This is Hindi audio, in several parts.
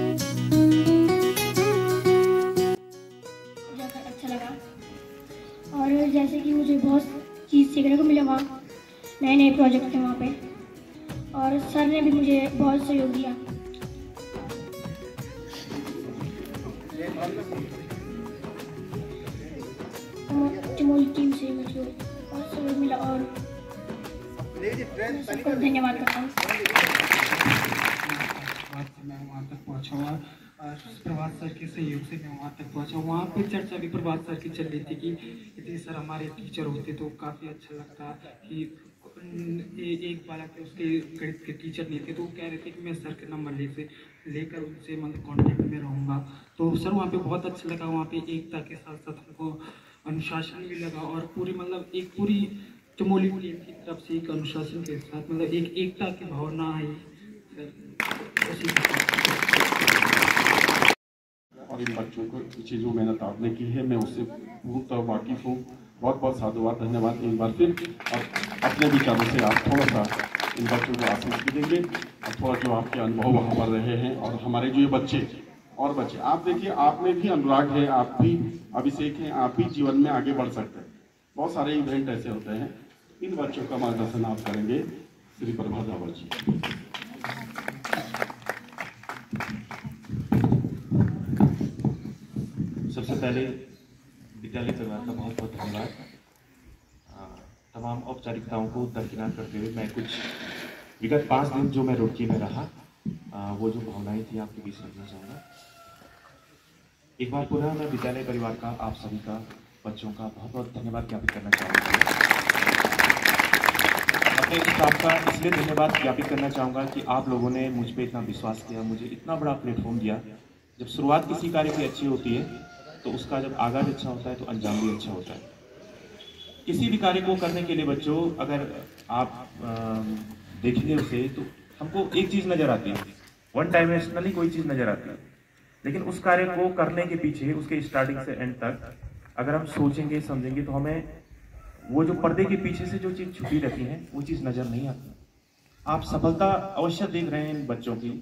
जाकर अच्छा लगा और जैसे कि मुझे बहुत चीज़ सीखने को मिला, वहाँ नए नए प्रोजेक्ट थे वहाँ पे और सर ने भी मुझे बहुत सहयोग दिया। चमोली टीम से मुझे बहुत सहयोग मिला और मैं सबको धन्यवाद करता हूँ। मैं वहाँ तक पहुँचा हुआ और प्रभात सर के सहयोग से मैं वहाँ तक पहुँचा। वहाँ पे चर्चा भी प्रभात सर की चल रही थी कि यदि सर हमारे टीचर होते तो काफ़ी अच्छा लगता कि एक बालक थे उसके गणित के टीचर नहीं थे, तो वो कह रहे थे कि मैं सर के नंबर लेकर उनसे मतलब कांटेक्ट में रहूँगा। तो सर वहाँ पे बहुत अच्छा लगा, वहाँ पे एकता के साथ साथ हमको अनुशासन भी लगा और पूरी मतलब एक पूरी चमोली टीम की तरफ से एक अनुशासन के साथ मतलब एक एकता की भावना आई और इन बच्चों को पीछे जो मेहनत आपने की है मैं उससे पूर्णतः वाकिफ हूँ। बहुत बहुत साधुवाद, धन्यवाद एक बार फिर। और अपने विचारों से आप थोड़ा सा इन बच्चों को आशीष भी देंगे और थोड़ा जो आपके अनुभव वहाँ पर रहे हैं और हमारे जो ये बच्चे और बच्चे, आप देखिए आप में भी अनुराग है, आप भी अभिषेक हैं, आप भी जीवन में आगे बढ़ सकते हैं। बहुत सारे इवेंट ऐसे होते हैं, इन बच्चों का मार्गदर्शन आप करेंगे श्री प्रभात रावल जी। सबसे पहले विद्यालय परिवार का बहुत बहुत धन्यवाद। तमाम औपचारिकताओं को दरकिनार करते हुए मैं कुछ विगत 5 दिन जो मैं रुड़की में रहा वो जो भावनाएं थी आपके बीच रखना चाहूँगा। एक बार पुनः मैं विद्यालय परिवार का, आप सभी का, बच्चों का बहुत बहुत धन्यवाद ज्ञापित करना चाहूँगा। अपने स्टाफ का इसलिए धन्यवाद ज्ञापित करना चाहूँगा कि आप लोगों ने मुझ पर इतना विश्वास किया, मुझे इतना बड़ा प्लेटफॉर्म दिया। जब शुरुआत किसी कार्य की अच्छी होती है तो उसका जब आगाज अच्छा होता है तो अंजाम भी अच्छा होता है। किसी भी कार्य को करने के लिए बच्चों अगर आप देखेंगे उसे तो हमको एक चीज़ नज़र आती है, वन डायमेंशनली कोई चीज़ नज़र आती है, लेकिन उस कार्य को करने के पीछे उसके स्टार्टिंग से एंड तक अगर हम सोचेंगे समझेंगे तो हमें वो जो पर्दे के पीछे से जो चीज़ छुपी रहती है वो चीज़ नज़र नहीं आती। आप सफलता अवश्य देख रहे हैं इन बच्चों की,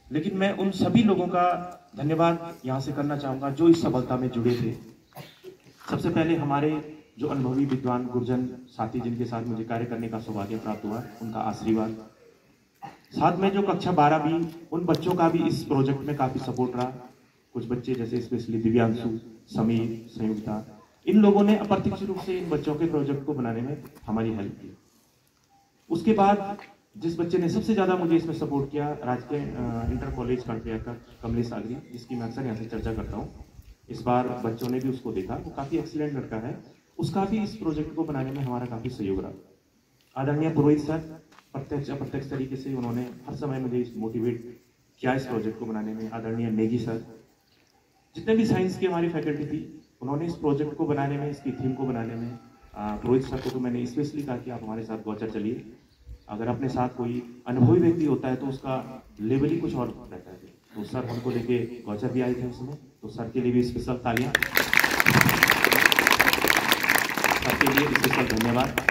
लेकिन मैं उन सभी लोगों का धन्यवाद यहाँ से करना चाहूँगा जो इस सफलता में जुड़े थे। सबसे पहले हमारे जो अनुभवी विद्वान गुरजन साथी जिनके साथ मुझे कार्य करने का सौभाग्य प्राप्त हुआ, उनका आशीर्वाद, साथ में जो कक्षा 12 भी, उन बच्चों का भी इस प्रोजेक्ट में काफ़ी सपोर्ट रहा। कुछ बच्चे जैसे स्पेशली दिव्यांशु, समीर, संयुक्ता, इन लोगों ने अप्रत्यक्ष रूप से इन बच्चों के प्रोजेक्ट को बनाने में हमारी हेल्प की। उसके बाद जिस बच्चे ने सबसे ज़्यादा मुझे इसमें सपोर्ट किया, राजकीय इंटर कॉलेज कर्णप्रयाग का कमलेश सागरी, जिसकी मैं अक्सर यहाँ से चर्चा करता हूँ। इस बार बच्चों ने भी उसको देखा, वो काफ़ी एक्सीलेंट लड़का है, उसका भी इस प्रोजेक्ट को बनाने में हमारा काफ़ी सहयोग रहा। आदरणीय पुरोहित सर प्रत्यक्ष अप्रत्यक्ष तरीके से उन्होंने हर समय मुझे मोटिवेट किया इस प्रोजेक्ट को बनाने में। आदरणीय नेगी सर, जितने भी साइंस की हमारी फैकल्टी थी, उन्होंने इस प्रोजेक्ट को बनाने में, इसकी थीम को बनाने में, पुरोहित सर को तो मैंने स्पेशली कहा कि आप हमारे साथ गौचर चलिए। अगर अपने साथ कोई अनुभवी व्यक्ति होता है तो उसका लेवल ही कुछ और रहता है। तो सर हमको लेके गौचर भी आए थे उसमें, तो सर के लिए भी स्पेशल तालियां, सर के लिए स्पेशल धन्यवाद।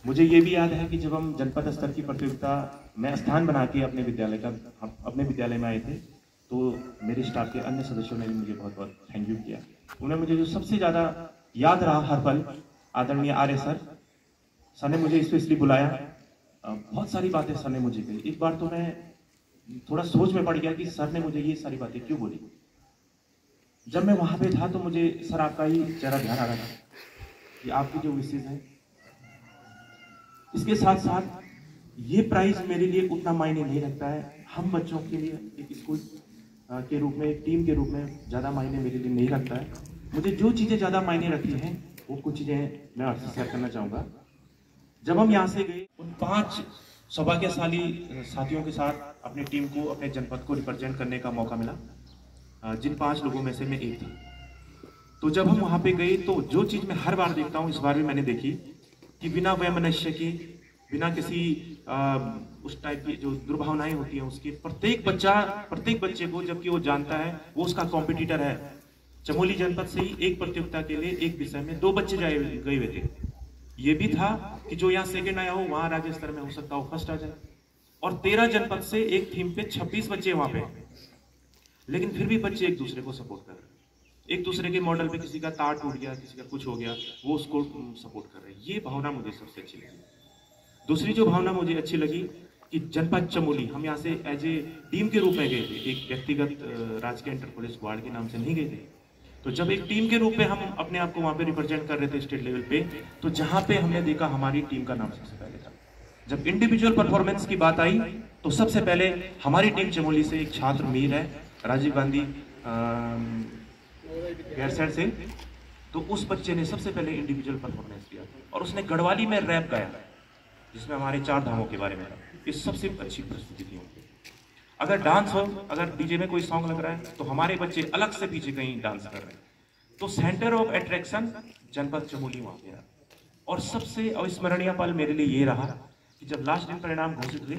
मुझे ये भी याद है कि जब हम जनपद स्तर की प्रतियोगिता में स्थान बना के अपने विद्यालय में आए थे तो मेरे स्टाफ के अन्य सदस्यों ने भी मुझे बहुत बहुत थैंक यू किया। उन्हें मुझे जो सबसे ज़्यादा याद रहा हर पल, आदरणीय आर्य सर ने मुझे स्पेशली बुलाया, बहुत सारी बातें सर ने मुझे कही। एक बार तो मैं थोड़ा सोच में पड़ गया कि सर ने मुझे ये सारी बातें क्यों बोली। जब मैं वहाँ पे था तो मुझे सर आपका ही चेहरा ध्यान आ रहा था कि आपकी जो विशेष है। इसके साथ साथ ये प्राइज मेरे लिए उतना मायने नहीं रखता है, हम बच्चों के लिए एक स्कूल के रूप में, एक टीम के रूप में ज़्यादा मायने मेरे लिए नहीं रखता है। मुझे जो चीज़ें ज़्यादा मायने रखती हैं वो कुछ चीज़ें मैं आपसे शेयर करना चाहूँगा। जब हम यहाँ से गए, उन 5 सौभाग्यशाली साथियों के साथ अपनी टीम को, अपने जनपद को रिप्रेजेंट करने का मौका मिला, जिन 5 लोगों में से मैं एक था। तो जब हम वहाँ पे गए तो जो चीज़ मैं हर बार देखता हूँ, इस बार भी मैंने देखी कि बिना वैमनस्य के, बिना किसी उस टाइप की जो दुर्भावनाएं होती हैं उसकी, प्रत्येक बच्चे को, जबकि वो जानता है वो उसका कॉम्पिटिटर है। चमोली जनपद से ही एक प्रतियोगिता के लिए एक विषय में 2 बच्चे गए हुए थे। ये भी था कि जो यहाँ सेकंड आया हो वहां राज्य स्तर में हो सकता हो फर्स्ट आ जाए। और 13 जनपद से एक थीम पे 26 बच्चे वहां पे, लेकिन फिर भी बच्चे एक दूसरे को सपोर्ट कर रहे हैं। एक दूसरे के मॉडल पे किसी का तार टूट गया, किसी का कुछ हो गया, वो उसको सपोर्ट कर रहे हैं। ये भावना मुझे सबसे अच्छी लगी। दूसरी जो भावना मुझे अच्छी लगी कि जनपद चमोली हम यहाँ से एज ए टीम के रूप में गए थे, एक व्यक्तिगत राजकीय इंटर पुलिस स्क्वाड के नाम से नहीं गए थे। तो जब एक टीम के रूप में हम अपने आप को वहाँ पे रिप्रेजेंट कर रहे थे स्टेट लेवल पे, तो जहाँ पे हमने देखा हमारी टीम का नाम सबसे पहले था। जब इंडिविजुअल परफॉर्मेंस की बात आई तो सबसे पहले हमारी टीम चमोली से एक छात्र मीर है, राजीव गांधी गैरसैंण से, तो उस बच्चे ने सबसे पहले इंडिविजुअल परफॉर्मेंस दिया और उसने गढ़वाली में रैप गाया, जिसमें हमारे 4 धामों के बारे में था। इस सबसे अच्छी प्रस्तुति थी उनकी। अगर डांस हो, अगर डीजे में कोई सॉन्ग लग रहा है तो हमारे बच्चे अलग से पीछे कहीं डांस कर रहे हैं। तो सेंटर ऑफ अट्रैक्शन जनपद चमोली वहां पे रहा। और सबसे अविस्मरणीय पल मेरे लिए ये रहा कि जब लास्ट दिन परिणाम घोषित हुए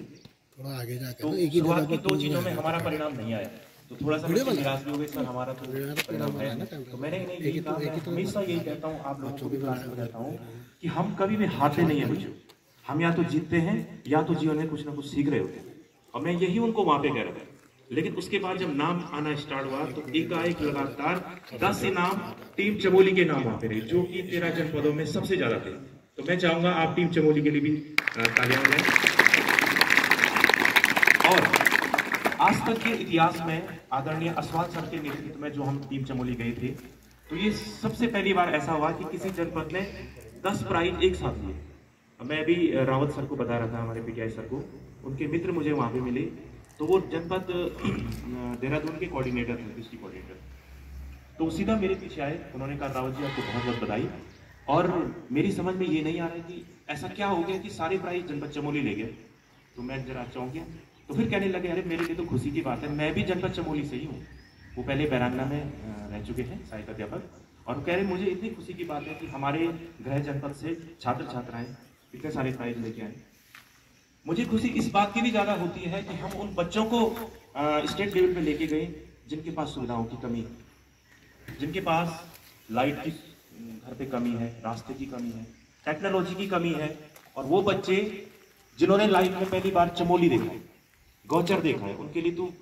तो शुरुआत की 2 चीजों में हमारा परिणाम नहीं आया, तो थोड़ा सा निराश भी हो गए, सर हमारा तो परिणाम है। तो मैंने इन्हें यही कहा, मैं हमेशा यही कहता हूँ, आप लोगों को भी क्लास में कहता हूँ कि हम कभी भी हारते नहीं है बच्चों। हम या तो जीतते हैं या तो जीवन में कुछ ना कुछ सीख रहे होते हैं, और मैं यही उनको वहां पे कह रहा था। लेकिन उसके बाद जब नाम आना स्टार्ट हुआ तो एकाएक लगातार 10 इनाम टीम चमोली के नाम वहां पे रहे, जो कि 13 जनपदों में सबसे ज्यादा थे। तो मैं चाहूंगा आप टीम चमोली के लिए भी तालियां बजाएं। और आज तक के इतिहास में आदरणीय अस्वाद सर के नेतृत्व में जो हम टीम चमोली गए थे, तो ये सबसे पहली बार ऐसा हुआ कि किसी जनपद ने 10 प्राइज एक साथ लिए। मैं भी रावत सर को बता रहा था, हमारे पीटीआई सर को, उनके मित्र मुझे वहाँ पे मिले, तो वो जनपद देहरादून के कोऑर्डिनेटर थे, डिस्ट्रिक्ट कोऑर्डिनेटर। तो सीधा मेरे पीछे आए, उन्होंने कहा रावत जी आपको बहुत बहुत बधाई। और मेरी समझ में ये नहीं आ रहा है कि ऐसा क्या हो गया कि सारे प्राइज जनपद चमोली ले गए। तो मैं जरा चौंक गया। तो फिर कहने लगे अरे मेरे लिए तो खुशी की बात है, मैं भी जनपद चमोली से ही हूँ। वो पहले बैरांगना में रह चुके हैं सहायक अध्यापक, और कह रहे मुझे इतनी खुशी की बात है कि हमारे गृह जनपद से छात्र छात्राएं इतने सारे प्राइज लेके आए। मुझे खुशी इस बात की भी ज्यादा होती है कि हम उन बच्चों को स्टेट लेवल पे लेके गए जिनके पास सुविधाओं की कमी है, जिनके पास लाइट की घर पे कमी है, रास्ते की कमी है, टेक्नोलॉजी की कमी है, और वो बच्चे जिन्होंने लाइफ में पहली बार चमोली देखा है, गौचर देखा है, उनके लिए तो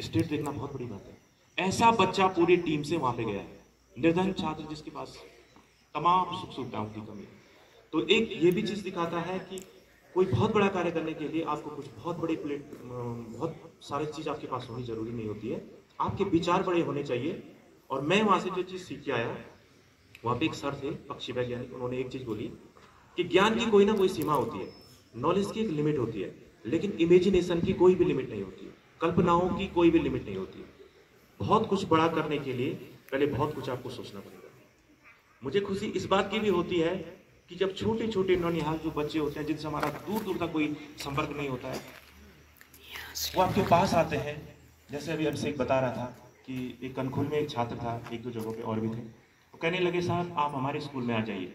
स्टेट देखना बहुत बड़ी बात है। ऐसा बच्चा पूरी टीम से वहां पे गया है, निर्धन छात्र जिसके पास तमाम सुख सुविधाओं की कमी है। तो एक ये भी चीज दिखाता है कि कोई बहुत बड़ा कार्य करने के लिए आपको कुछ बहुत बड़ी बहुत सारी चीज आपके पास होनी जरूरी नहीं होती है, आपके विचार बड़े होने चाहिए। और मैं वहां से जो चीज सीख के आया, वहां पे एक सर थे पक्षी वैज्ञानिक, उन्होंने एक चीज बोली कि ज्ञान की कोई ना कोई सीमा होती है, नॉलेज की एक लिमिट होती है, लेकिन इमेजिनेशन की कोई भी लिमिट नहीं होती है, कल्पनाओं की कोई भी लिमिट नहीं होती है। बहुत कुछ बड़ा करने के लिए पहले बहुत कुछ आपको सोचना पड़ेगा। मुझे खुशी इस बात की भी होती है कि जब छोटे छोटे नौनिहाल जो बच्चे होते हैं, जिनसे हमारा दूर दूर तक कोई संपर्क नहीं होता है, वो आपके पास आते हैं। जैसे अभी अभिषेक बता रहा था कि एक कनखुल में एक छात्र था, 1-2 जगहों पे और भी थे, तो कहने लगे साहब आप हमारे स्कूल में आ जाइए,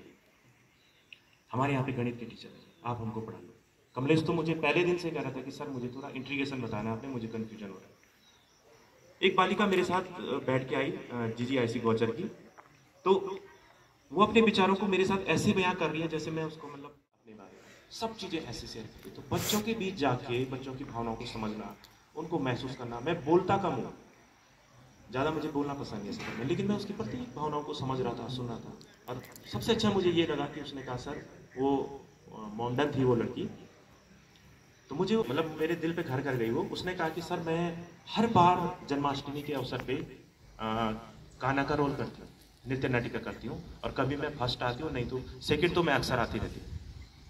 हमारे यहाँ पे गणित के टीचर हैं, आप हमको पढ़ा लो। कमलेश तो मुझे पहले दिन से कह रहा था कि सर मुझे थोड़ा इंट्रीगेशन बताना, आपने मुझे कन्फ्यूजन हो रहा है। एक बालिका मेरे साथ बैठ के आई, GGIC गौचर की, तो वो अपने विचारों को मेरे साथ ऐसे बयां कर रही है जैसे मैं उसको मतलब अपने बारे में सब चीजें ऐसे शेयर करती। तो बच्चों के बीच जाके बच्चों की भावनाओं को समझना, उनको महसूस करना। मैं बोलता कम हूँ, ज्यादा मुझे बोलना पसंद नहीं है, लेकिन मैं उसकी प्रत्येक भावनाओं को समझ रहा था, सुन रहा था। और सबसे अच्छा मुझे ये लगा कि उसने कहा सर वो मॉडर्न थी वो लड़की, तो मुझे मतलब मेरे दिल पे घर कर गई वो। उसने कहा कि सर मैं हर बार जन्माष्टमी के अवसर पे गाना का रोल करती हूँ, नृत्य नाटिका करती हूँ, और कभी मैं फर्स्ट आती हूँ, नहीं तो सेकंड तो मैं अक्सर आती रहती हूँ।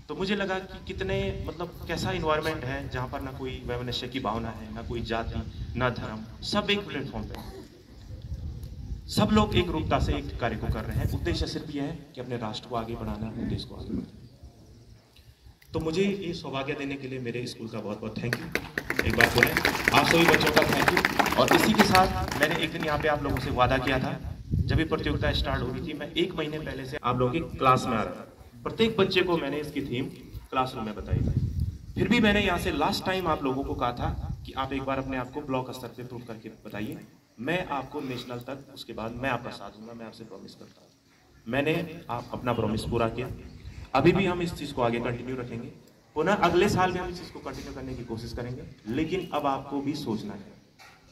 तो मुझे लगा कि कितने मतलब कैसा इन्वायरमेंट है जहाँ पर ना कोई वैमनस्य की भावना है, ना कोई जाति, ना धर्म, सब एक प्लेटफॉर्म पे है, सब लोग एक रूपता से एक कार्य को कर रहे हैं। उद्देश्य सिर्फ यह है कि अपने राष्ट्र को आगे बढ़ाना, अपने देश को आगे बढ़ाना। तो मुझे ये सौभाग्य देने के लिए मेरे स्कूल का बहुत बहुत थैंक यू। एक बार बोले आप सभी बच्चों का थैंक यू। और इसी के साथ मैंने एक दिन यहाँ पे आप लोगों से वादा किया था, जब ये प्रतियोगिता स्टार्ट हो रही थी, मैं 1 महीने पहले से आप लोगों की क्लास में आ रहा था। प्रत्येक बच्चे को मैंने इसकी थीम क्लासरूम में बताई थी। फिर भी मैंने यहाँ से लास्ट टाइम आप लोगों को कहा था कि आप एक बार अपने आप को ब्लॉक स्तर पे प्रूव करके बताइए, मैं आपको नेशनल तक, उसके बाद मैं आपका साथ दूंगा, मैं आपसे प्रॉमिस करता हूँ। मैंने आप अपना प्रॉमिस पूरा किया। अभी भी हम इस चीज़ को आगे कंटिन्यू रखेंगे, पुनः अगले साल भी हम इस चीज़ को कंटिन्यू करने की कोशिश करेंगे। लेकिन अब आपको भी सोचना है,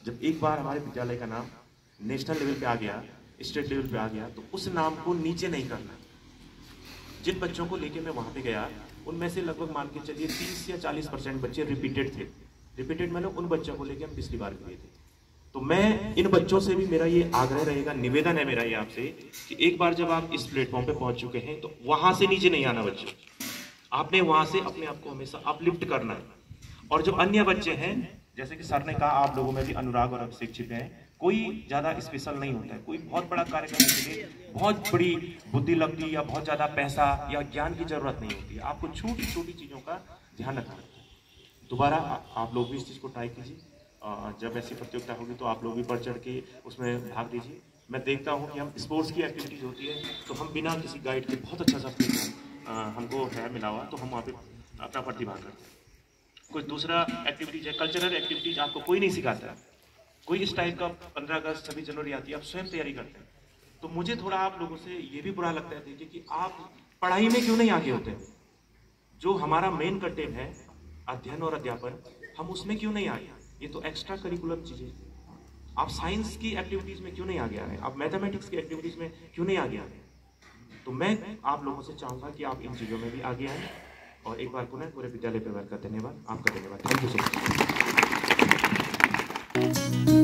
जब एक बार हमारे विद्यालय का नाम नेशनल लेवल पे आ गया, स्टेट लेवल पे आ गया, तो उस नाम को नीचे नहीं करना। जिन बच्चों को लेके मैं वहाँ पे गया उनमें से लगभग मान के चलिए 30 या 40% बच्चे रिपीटेड थे। रिपीटेड मतलब उन बच्चों को लेके हम पिछली बार गए थे। तो मैं इन बच्चों से भी मेरा ये आग्रह रहेगा, निवेदन है मेरा ये आपसे कि एक बार जब आप इस प्लेटफॉर्म पे पहुंच चुके हैं तो वहां से नीचे नहीं आना बच्चों, आपने वहां से अपने आप को हमेशा अपलिफ्ट करना है। और जो अन्य बच्चे हैं, जैसे कि सर ने कहा, आप लोगों में भी अनुराग और अभिषेक छिपे हैं, कोई ज्यादा स्पेशल नहीं होता है। कोई बहुत बड़ा कार्य करने के लिए बहुत बड़ी बुद्धि लगती या बहुत ज्यादा पैसा या ज्ञान की जरूरत नहीं होती है। आपको छोटी छोटी चीजों का ध्यान रखना है। दोबारा आप लोग भी इस चीज को ट्राई कीजिए। जब ऐसी प्रतियोगिता होगी तो आप लोग भी बढ़ चढ़ के उसमें भाग लीजिए। मैं देखता हूँ कि हम स्पोर्ट्स की एक्टिविटीज होती है तो हम बिना किसी गाइड के बहुत अच्छा सा हमको है मिला हुआ, तो हम वहाँ पे अपना प्रतिभा करते हैं। कोई दूसरा एक्टिविटीज है, कल्चरल एक्टिविटीज आपको कोई नहीं सिखाता है। कोई इस टाइप का 15 अगस्त 26 जनवरी आती है, आप स्वयं तैयारी करते हैं। तो मुझे थोड़ा आप लोगों से ये भी बुरा लगता है देखिए कि आप पढ़ाई में क्यों नहीं आगे होते। जो हमारा मेन कंटेंट है अध्ययन और अध्यापन, हम उसमें क्यों नहीं आए। ये तो एक्स्ट्रा करिकुलम चीजें। आप साइंस की एक्टिविटीज में क्यों नहीं आगे आ रहे, आप मैथमेटिक्स की एक्टिविटीज में क्यों नहीं आगे आ रहे। तो मैं आप लोगों से चाहूंगा कि आप इन चीजों में भी आगे आए। और एक बार पुनः पूरे विद्यालय परिवार का धन्यवाद, आपका धन्यवाद। Thank you so much.